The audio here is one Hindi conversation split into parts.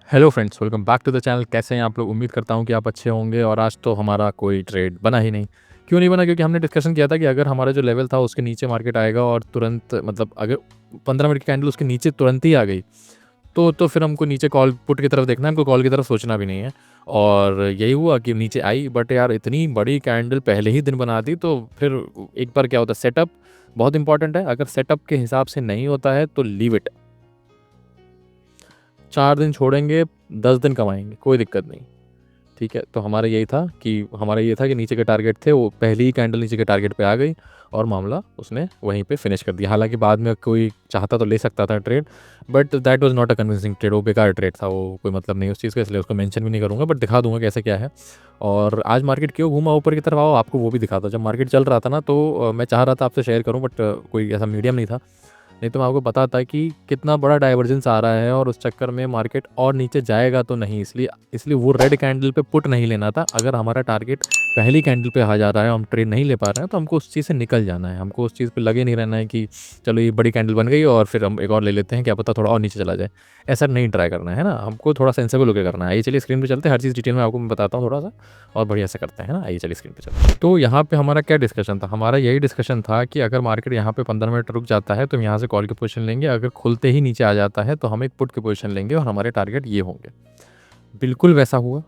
Hello friends, welcome back to the channel. कैसे हैं आप लोग? उम्मीद करता हूं कि आप अच्छे होंगे। और आज तो हमारा कोई ट्रेड बना ही नहीं। क्यों नहीं बना? क्योंकि हमने डिस्कशन किया था कि अगर हमारा जो लेवल था उसके नीचे मार्केट आएगा और तुरंत मतलब अगर 15 मिनट की कैंडल उसके नीचे तुरंत ही आ गई तो फिर हमको नीचे कॉल पुट की तरफ देखना है, हमको कॉल की तरफ सोचना भी नहीं है। और यही हुआ कि नीचे आई, बट यार इतनी बड़ी कैंडल पहले ही दिन बना दी। तो फिर एक बार क्या होता है, सेटअप बहुत इंपॉर्टेंट है। अगर सेटअप के हिसाब से नहीं होता है तो लीव इट। 4 दिन छोड़ेंगे, 10 दिन कमाएंगे, कोई दिक्कत नहीं। ठीक है, तो हमारा ये था कि नीचे के टारगेट थे, वो पहली ही कैंडल नीचे के टारगेट पे आ गई और मामला उसने वहीं पे फिनिश कर दिया। हालांकि बाद में कोई चाहता तो ले सकता था trade, but that was not a convincing trade. वो बेकार ट्रेड था, वो कोई मतलब नहीं उस चीज़ का, इसलिए उसको मेंशन भी नहीं करूँगा, बट दिखा दूंगा कैसे क्या है। और आज मार्केट क्यों घूमा ऊपर की तरफ आओ, आपको वो भी दिखाता। जब मार्केट चल रहा था ना तो मैं चाह रहा था आपसे शेयर करूँ, बट कोई ऐसा मीडियम नहीं था। नहीं तो मैं आपको बताता कि कितना बड़ा डाइवर्जेंस आ रहा है और उस चक्कर में मार्केट और नीचे जाएगा तो नहीं। इसलिए इसलिए वो रेड कैंडल पे पुट नहीं लेना था। अगर हमारा टारगेट पहली कैंडल पे आ जा रहा है, हम ट्रेड नहीं ले पा रहे हैं, तो हमको उस चीज़ से निकल जाना है। हमको उस चीज़ पे लगे नहीं रहना है कि चलो ये बड़ी कैंडल बन गई और फिर हम एक और ले लेते हैं, क्या पता थोड़ा और नीचे चला जाए। ऐसा नहीं ट्राई करना है ना, हमको थोड़ा सेंसेबल होकर करना है। आइए चलिए स्क्रीन पे चलते हैं, हर चीज़ डिटेल में आपको मैं बताता हूँ थोड़ा सा, और बढ़िया से करते हैं ना। आइए चलिए स्क्रीन पे चलते हैं। तो यहाँ पे हमारा क्या डिस्कशन था? हमारा यही डिस्कशन था कि अगर मार्केट यहाँ पे 15 मिनट रुक जाता है तो हम यहाँ से कॉल की पोजीशन लेंगे। अगर खुलते ही नीचे आ जाता है तो हम एक पुट की पोजीशन लेंगे और हमारे टारगेट ये होंगे। बिल्कुल वैसा हुआ,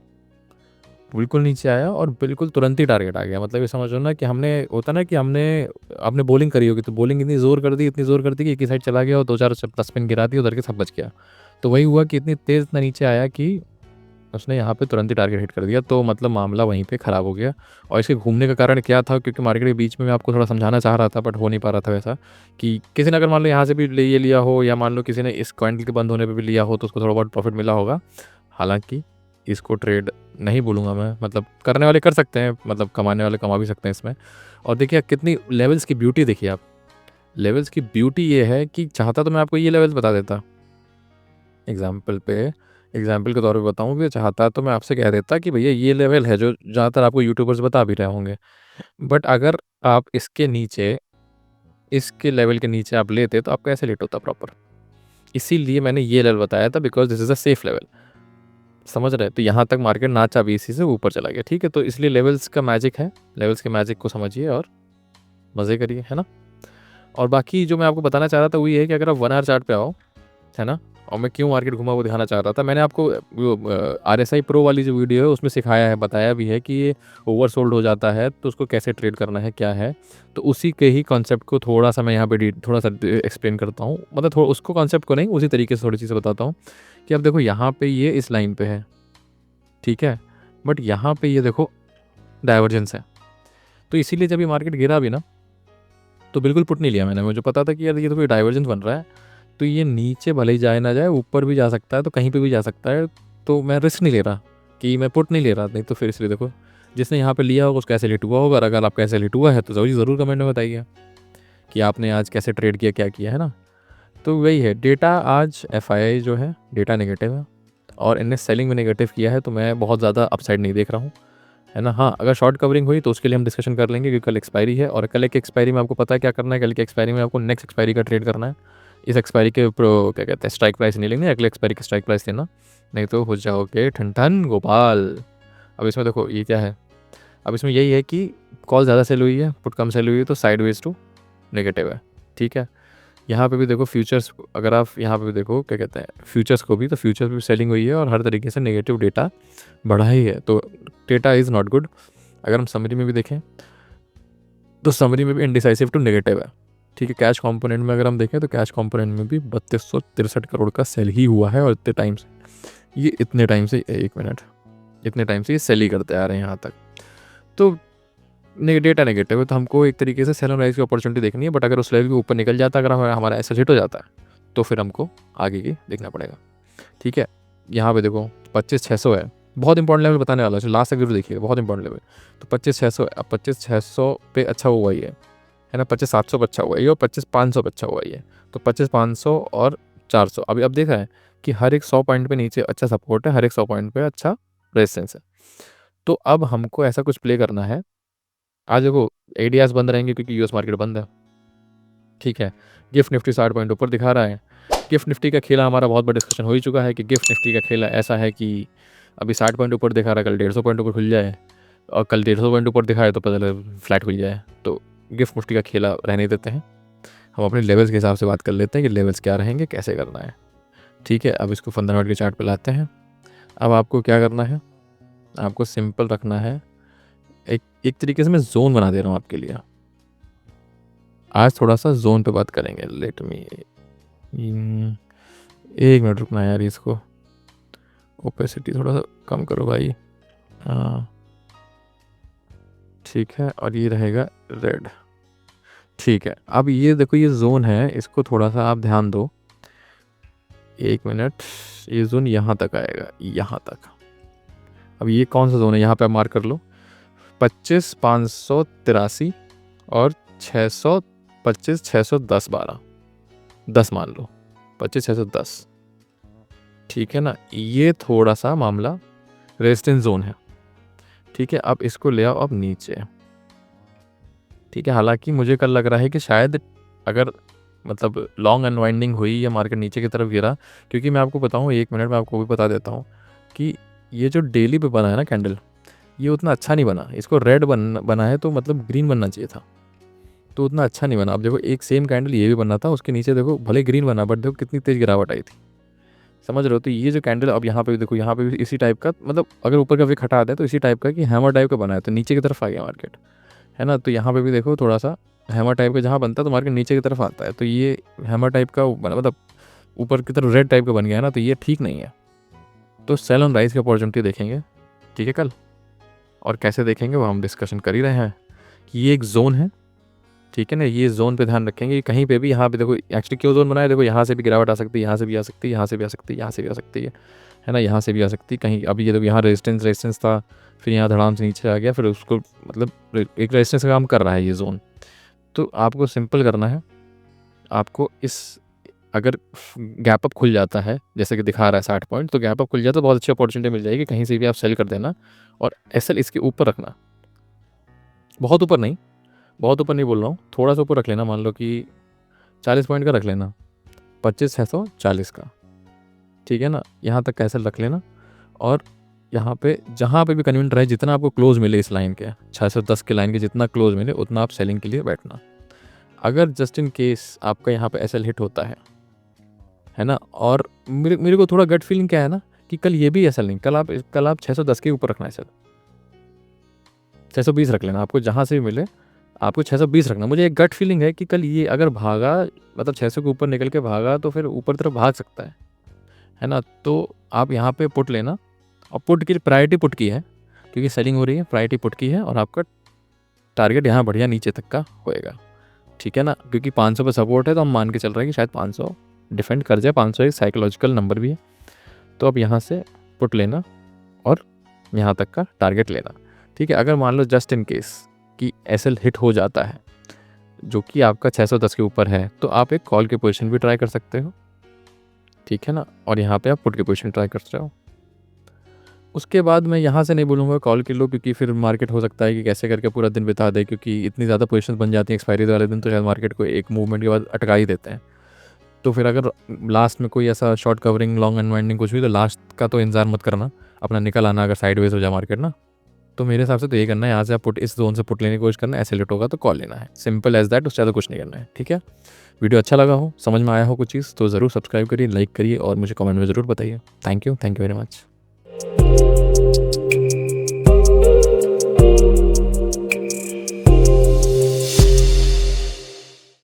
बिल्कुल नीचे आया और बिल्कुल तुरंत ही टारगेट आ गया। मतलब ये समझ लो ना कि हमने होता ना कि आपने बॉलिंग करी होगी, तो बॉलिंग इतनी ज़ोर कर दी कि एक ही साइड चला गया और 2-4 स्पिन गिरा दी, उधर के सब बच गया। तो वही हुआ कि इतनी तेज़ इतना नीचे आया कि उसने यहाँ पे तुरंत ही टारगेट हिट कर दिया। तो मतलब मामला वहीं पे ख़राब हो गया। और इसके घूमने का कारण क्या था? क्योंकि मार्केट के बीच में मैं आपको थोड़ा समझाना चाह रहा था, बट हो नहीं पा रहा था वैसा। कि किसी ने अगर मान लो यहाँ से भी ये लिया हो, या मान लो किसी ने इस कैंडल के बंद होने पे भी लिया हो, तो उसको थोड़ा बहुत प्रॉफिट मिला होगा। हालांकि इसको ट्रेड नहीं बोलूँगा मैं, मतलब करने वाले कर सकते हैं, मतलब कमाने वाले कमा भी सकते हैं इसमें। और देखिए कितनी लेवल्स की ब्यूटी, देखिए आप लेवल्स की ब्यूटी ये है कि चाहता तो मैं आपको ये लेवल्स बता देता। एग्जाम्पल पे एग्जाम्पल के तौर पे बताऊँ कि चाहता तो मैं आपसे कह देता कि भैया ये लेवल है जो ज़्यादातर आपको यूट्यूबर्स बता भी रहे होंगे। बट अगर आप इसके लेवल के नीचे आप लेते तो आपका ऐसे लेट होता प्रॉपर। इसीलिए मैंने ये लेवल बताया था, because this is a safe level. समझ रहे? तो यहाँ तक मार्केट नाचा भी इसी से ऊपर चला गया। ठीक है, तो इसलिए लेवल्स का मैजिक है। लेवल्स के मैजिक को समझिए और मज़े करिए, है ना। और बाकी जो मैं आपको बताना चाह रहा था वो ये है कि अगर आप 1 आवर चार्ट पे आओ, है ना। और मैं क्यों मार्केट घुमा वो दिखाना चाह रहा था। मैंने आपको वो RSI प्रो वाली जो वीडियो है उसमें सिखाया है, बताया भी है कि ये ओवरसोल्ड हो जाता है तो उसको कैसे ट्रेड करना है, क्या है। तो उसी के ही कॉन्सेप्ट को थोड़ा सा मैं यहाँ पे थोड़ा सा एक्सप्लेन करता हूँ। मतलब थोड़ा उसको कॉन्सेप्ट को नहीं, उसी तरीके से थोड़ी चीज़ें बताता हूँ। कि अब देखो यहाँ पे ये इस लाइन पे है, ठीक है, बट यहाँ पे ये देखो डाइवर्जेंस है। तो इसीलिए जब ये मार्केट गिरा भी ना, तो बिल्कुल पुट नहीं लिया मैंने। मुझे पता था कि यार ये तो कोई डाइवर्जेंस बन रहा है, तो ये नीचे भले ही जाए ना जाए, ऊपर भी जा सकता है, तो कहीं पे भी जा सकता है। तो मैं रिस्क नहीं ले रहा कि मैं पुट नहीं ले रहा। नहीं तो फिर इसलिए देखो, जिसने यहाँ पे लिया होगा उसका कैसे लेट हुआ होगा। और अगर आप कैसे लेट हुआ है तो ज़रूर कमेंट में बताइए कि आपने आज कैसे ट्रेड किया, क्या किया, है ना। तो वही है डेटा। आज FII जो है डेटा नेगेटिव है और इनने सेलिंग में नेगेटिव किया है, तो मैं बहुत ज़्यादा अपसाइड नहीं देख रहा हूँ, है ना। हाँ, अगर शॉर्ट कवरिंग हुई तो उसके लिए हम डिस्कशन कर लेंगे, क्योंकि कल एक्सपायरी है। और कल की एक्सपायरी में आपको पता है क्या करना है? कल की एक्सपायरी में आपको नेक्स्ट एक्सपायरी का ट्रेड करना है। इस एक्सपायरी के क्या कहते हैं, स्ट्राइक प्राइस नहीं लेंगे, अगले एक्सपायरी की स्ट्राइक प्राइस लेना, नहीं तो हो जाओगे ठन ठन गोपाल। अब इसमें देखो ये क्या है, अब इसमें यही है कि कॉल ज़्यादा सेल हुई है, पुट कम सेल हुई है, तो साइडवेज टू नेगेटिव है। ठीक है, यहाँ पे भी देखो फ्यूचर्स, अगर आप यहाँ पे भी देखो क्या कहते हैं फ्यूचर्स को भी, तो फ्यूचर्स भी सेलिंग हुई है और हर तरीके से नेगेटिव डेटा बढ़ा ही है। तो डेटा इज़ नॉट गुड। अगर हम समरी में भी देखें तो समरी में भी इंडिसाइसिव टू नेगेटिव है। ठीक है, कैश कंपोनेंट में अगर हम देखें तो कैश कंपोनेंट में भी 3263 करोड़ का सेल ही हुआ है। और इतने टाइम से 1 मिनट, इतने टाइम से ये सेल ही करते आ रहे हैं यहाँ तक। तो डेटा नेगेटिव है, तो हमको एक तरीके से सेल एंड राइज की अपॉर्चुनिटी देखनी है। बट अगर उस लेवल के ऊपर निकल जाता है, अगर हमारा ऐसा हिट हो जाता है, तो फिर हमको आगे की देखना पड़ेगा। ठीक है, यहाँ पे देखो 25,600 है, बहुत इंपॉर्टेंट लेवल बताने वाला है, लास्ट तक जरूर देखिएगा, बहुत इंपॉर्टेंट लेवल। तो 25,600 है, अब 25,600 पे अच्छा हुआ ही है ना। 25,700 पे अच्छा हुआ ही है और 25,500 पे अच्छा हुआ ही है। तो 25,500 और 400, अब देख रहे हैं कि हर एक 100 पॉइंट पे नीचे अच्छा सपोर्ट है, हर एक 100 पॉइंट पे अच्छा रेजिस्टेंस है। तो अब हमको ऐसा कुछ प्ले करना है। आज देखो ADRs बंद रहेंगे क्योंकि US मार्केट बंद है। ठीक है, गिफ्ट निफ्टी 60 पॉइंट ऊपर दिखा रहा है गिफ्ट निफ्टी का खेला हमारा बहुत बड़ा डिस्कशन हो ही चुका है कि गिफ्ट निफ्टी का खेला ऐसा है कि अभी 60 पॉइंट ऊपर दिखा रहा है, कल 150 पॉइंट ऊपर खुल जाए, और कल 150 पॉइंट ऊपर दिखाए तो पता चले फ्लैट खुल जाए। तो गिफ्ट निफ्टी का खेला रहने देते हैं, हम अपने लेवल्स के हिसाब से बात कर लेते हैं कि लेवल्स क्या रहेंगे, कैसे करना है। ठीक है, अब इसको 15 मिनट के चार्ट पे लाते हैं। अब आपको क्या करना है, आपको सिंपल रखना है, एक तरीके से मैं जोन बना दे रहा हूँ आपके लिए। आज थोड़ा सा जोन पे बात करेंगे। लेट मी 1 मिनट रुकना यार, इसको ओपेसिटी थोड़ा सा कम करो भाई। हाँ ठीक है, और ये रहेगा रेड। ठीक है, अब ये देखो ये जोन है, इसको थोड़ा सा आप ध्यान दो। 1 मिनट, ये जोन यहाँ तक आएगा, यहाँ तक। अब ये कौन सा जोन है, यहाँ पे आप मार्क कर लो, 25 583 और 625 610 12 10 मान लो, 25 610। ठीक है ना, ये थोड़ा सा मामला रेजिस्टेंस जोन है। ठीक है, अब इसको ले आओ अब नीचे। ठीक है, हालांकि मुझे कल लग रहा है कि शायद अगर मतलब लॉन्ग अनवाइंडिंग हुई या मार्केट नीचे की तरफ गिरा, क्योंकि मैं आपको बताऊँ 1 मिनट में आपको भी बता देता हूँ कि ये जो डेली पे बना है ना कैंडल, ये उतना अच्छा नहीं बना। इसको रेड बना है तो मतलब ग्रीन बनना चाहिए था, तो उतना अच्छा नहीं बना। अब देखो एक सेम कैंडल ये भी बनना था, उसके नीचे देखो भले ग्रीन बना, बट देखो कितनी तेज़ गिरावट आई थी, समझ रहे हो। तो ये जो कैंडल अब यहाँ पे भी देखो, यहाँ पे भी इसी टाइप का, मतलब अगर ऊपर का विक हटा दें तो इसी टाइप का कि हैमर टाइप का बना है, तो नीचे की तरफ आ गया मार्केट, है ना। तो यहाँ पे भी देखो थोड़ा सा हैमर टाइप का जहाँ बनता है तो मार्केट नीचे की तरफ आता है, तो ये हैमर टाइप का बना, मतलब ऊपर की तरफ रेड टाइप का बन गया है ना, तो ये ठीक नहीं है। तो सेल ऑन राइज की अपॉर्चुनिटी देखेंगे, ठीक है कल, और कैसे देखेंगे वो हम डिस्कशन कर ही रहे हैं कि ये एक जोन है। ठीक है ना, ये जोन पे ध्यान रखेंगे कि कहीं पे भी, यहाँ पे देखो एक्चुअली क्यों जोन बनाया, देखो यहाँ से भी गिरावट आ सकती है, यहाँ से भी आ सकती है, यहाँ से भी आ सकती है, यहाँ से भी आ सकती है ना, यहाँ से भी आ सकती है कहीं। अभी ये देखो यहाँ रेजिस्टेंस था, फिर यहाँ धड़ाम से नीचे आ गया, फिर उसको मतलब एक रेजिस्टेंस का काम कर रहा है ये जोन। तो आपको सिंपल करना है, आपको इस अगर गैप अप खुल जाता है जैसे कि दिखा रहा है 60 पॉइंट, तो गैप अप खुल जाता है तो बहुत अच्छी अपॉर्चुनिटी मिल जाएगी, कहीं से भी आप सेल कर देना, और एसएल इसके ऊपर रखना, बहुत ऊपर नहीं, बहुत ऊपर नहीं बोल रहा हूँ, थोड़ा सा ऊपर रख लेना, मान लो कि 40 पॉइंट का रख लेना, 25 640 का। ठीक है ना, यहाँ तक का एसएल रख लेना, और यहाँ पे जहाँ पे भी कन्वीनियंट रहे, जितना आपको क्लोज मिले इस लाइन के 610 के लाइन के जितना क्लोज मिले उतना आप सेलिंग के लिए बैठना। अगर जस्ट इन केस आपका यहाँ पे एसएल हिट होता है ना, और मेरे को थोड़ा गट फीलिंग क्या है ना कि कल ये भी एसएल नहीं, कल आप 610 के ऊपर रखना है एसएल, 620 रख लेना, आपको जहाँ से भी मिले आपको 620 रखना। मुझे एक गट फीलिंग है कि कल ये अगर भागा, मतलब 600 के ऊपर निकल के भागा तो फिर ऊपर तरफ भाग सकता है ना। तो आप यहाँ पे पुट लेना, और पुट की प्रायोरिटी पुट की है क्योंकि सेलिंग हो रही है, प्रायोरिटी पुट की है, और आपका टारगेट यहाँ बढ़िया नीचे तक का होएगा। ठीक है ना, क्योंकि 500 पे सपोर्ट है तो हम मान के चल रहे हैं कि शायद 500 डिफेंड कर जाए, 500 एक साइकोलॉजिकल नंबर भी है। तो अब यहाँ से पुट लेना और यहाँ तक का टारगेट लेना। ठीक है, अगर मान लो जस्ट इन केस कि एसएल हिट हो जाता है जो कि आपका 610 के ऊपर है, तो आप एक कॉल की पोजीशन भी ट्राई कर सकते हो। ठीक है ना, और यहाँ पे आप पुट की पोजीशन ट्राई कर सकते हो। उसके बाद मैं यहाँ से नहीं बोलूँगा कॉल के लो, क्योंकि फिर मार्केट हो सकता है कि कैसे करके पूरा दिन बिता दे, क्योंकि इतनी ज़्यादा पोजीशन बन जाती हैं एक्सपायरी वाले दिन, तो शायद मार्केट को एक मूवमेंट के बाद अटका ही देते हैं। तो फिर अगर लास्ट में कोई ऐसा शॉर्ट कवरिंग लॉन्ग अनवाइंडिंग कुछ भी, तो लास्ट का तो इंतजार मत करना, अपना निकल आना अगर साइडवेज हो जाए मार्केट ना। तो मेरे हिसाब से तो ये करना है, यहाँ से आप पुट इस जोन से पुट लेने की कोशिश करना है, ऐसे लेट होगा तो कॉल लेना है, सिंपल एज दैट, उससे ज़्यादा कुछ नहीं करना है। ठीक है, वीडियो अच्छा लगा हो, समझ में आया हो कुछ चीज़, तो ज़रूर सब्सक्राइब करिए, लाइक करिए और मुझे कमेंट में ज़रूर बताइए। Thank you very much.